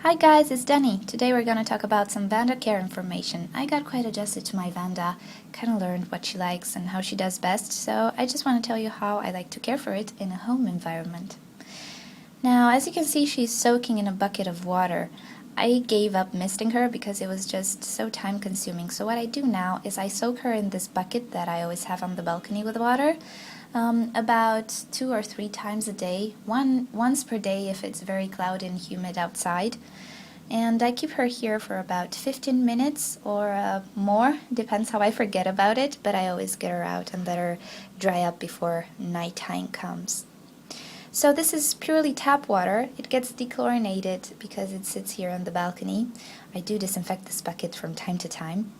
Hi guys, it's Denny. Today we're going to talk about some Vanda care information. I got quite adjusted to my Vanda, kind of learned what she likes and how she does best, so I just want to tell you how I like to care for it in a home environment. Now, as you can see, she's soaking in a bucket of water. I gave up misting her because it was just so time consuming, so what I do now is I soak her in this bucket that I always have on the balcony with water. About 2 or 3 times a day, once per day if it's very cloudy and humid outside. And I keep her here for about 15 minutes or more, depends how I forget about it, but I always get her out and let her dry up before nighttime comes. So this is purely tap water. It gets dechlorinated because it sits here on the balcony. I do disinfect this bucket from time to time.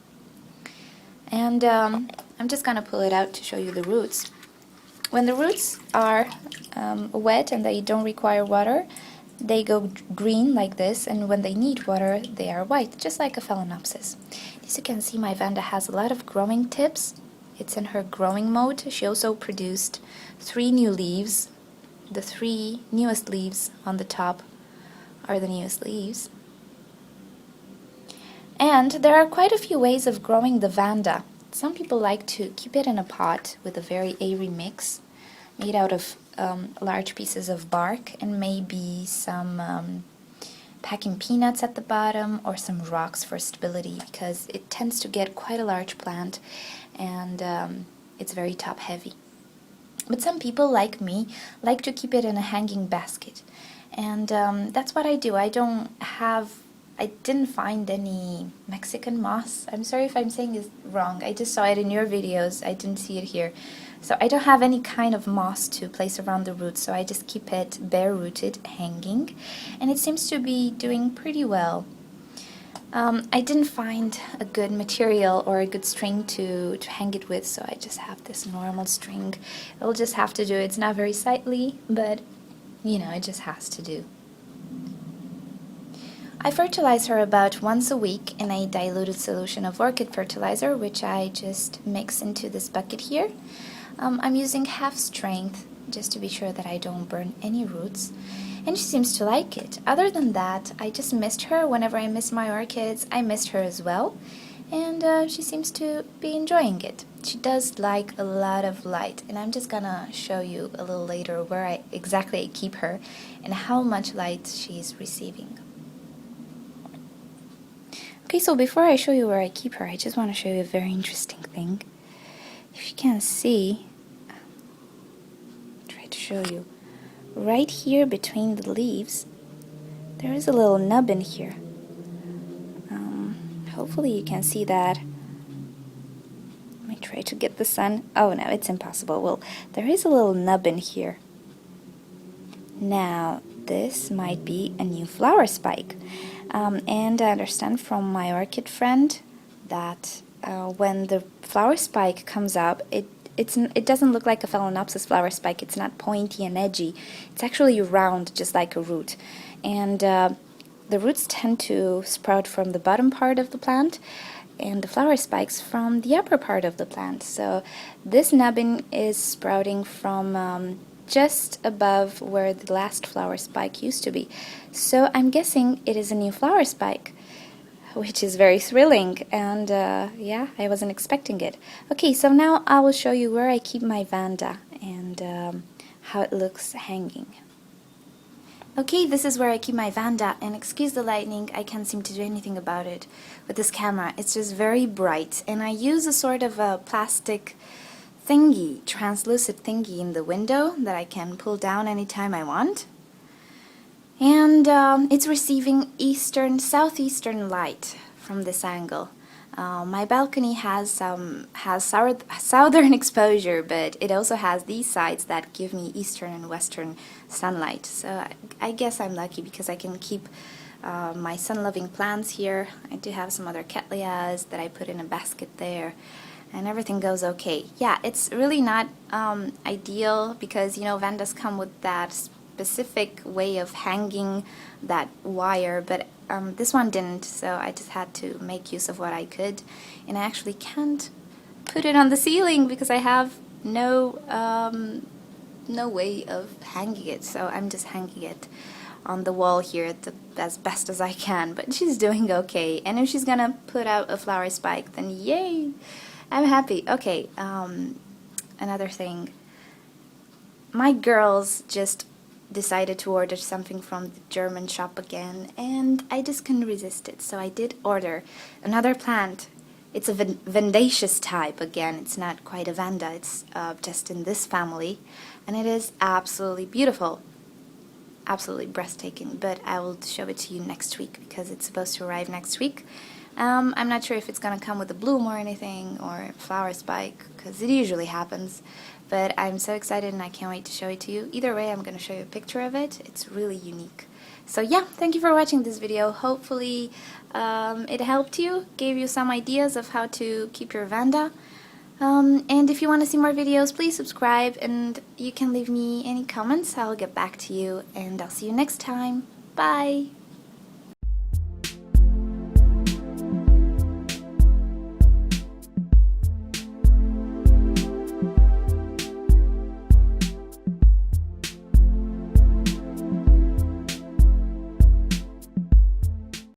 And I'm just going to pull it out to show you the roots. When the roots are wet and they don't require water, they go green like this, and when they need water, they are white, just like a phalaenopsis. As you can see, my Vanda has a lot of growing tips. It's in her growing mode. She also produced 3 new leaves. The 3 newest leaves on the top are the newest leaves. And there are quite a few ways of growing the Vanda. Some people like to keep it in a pot with a very airy mix made out of large pieces of bark and maybe some packing peanuts at the bottom or some rocks for stability, because it tends to get quite a large plant and it's very top heavy. But some people, like me, like to keep it in a hanging basket, and that's what I do. I didn't find any Mexican moss. I'm sorry if I'm saying it wrong. I just saw it in your videos. I didn't see it here. So I don't have any kind of moss to place around the roots, so I just keep it bare-rooted, hanging, and it seems to be doing pretty well. I didn't find a good material or a good string to hang it with, so I just have this normal string. It'll just have to do. It's not very sightly, but you know, it just has to do. I fertilize her about once a week in a diluted solution of Orchid Fertilizer, which I just mix into this bucket here. I'm using half strength just to be sure that I don't burn any roots, and she seems to like it. Other than that, I just mist her. Whenever I mist my orchids, I mist her as well, and she seems to be enjoying it. She does like a lot of light, and I'm just gonna show you a little later where exactly I keep her and how much light she's receiving. Okay, so before I show you where I keep her, I just want to show you a very interesting thing. If you can see, I'll try to show you, right here between the leaves, there is a little nub in here. Hopefully you can see that. Let me try to get the sun. Oh no, it's impossible. Well, there is a little nub in here. Now, this might be a new flower spike. And I understand from my orchid friend that when the flower spike comes up, it doesn't look like a phalaenopsis flower spike. It's not pointy and edgy. It's actually round, just like a root. And the roots tend to sprout from the bottom part of the plant, and the flower spikes from the upper part of the plant. So this nubbin is sprouting from just above where the last flower spike used to be. So I'm guessing it is a new flower spike, which is very thrilling, and yeah, I wasn't expecting it. Okay, so now I will show you where I keep my Vanda and how it looks hanging. Okay, this is where I keep my Vanda, and excuse the lightning, I can't seem to do anything about it with this camera. It's just very bright, and I use a sort of a plastic thingy, translucent thingy in the window that I can pull down anytime I want. And it's receiving southeastern light from this angle. My balcony has southern exposure, but it also has these sides that give me eastern and western sunlight. So I guess I'm lucky because I can keep my sun-loving plants here. I do have some other cattleyas that I put in a basket there, and everything goes okay. Yeah, it's really not ideal because, you know, Vandas come with that specific way of hanging that wire, but this one didn't, so I just had to make use of what I could. And I actually can't put it on the ceiling because I have no way of hanging it, so I'm just hanging it on the wall here as best as I can, but she's doing okay. And if she's gonna put out a flower spike, then yay! I'm happy. Okay, another thing. My girls just decided to order something from the German shop again, and I just couldn't resist it, so I did order another plant. It's a Vandaceous type again. It's not quite a Vanda, it's just in this family, and it is absolutely beautiful. Absolutely breathtaking, but I will show it to you next week because it's supposed to arrive next week. I'm not sure if it's gonna come with a bloom or anything, or a flower spike, because it usually happens, but I'm so excited and I can't wait to show it to you. Either way, I'm gonna show you a picture of it. It's really unique. So yeah, thank you for watching this video. Hopefully it helped you, gave you some ideas of how to keep your Vanda. And if you want to see more videos, please subscribe, and you can leave me any comments. I'll get back to you, and I'll see you next time. Bye!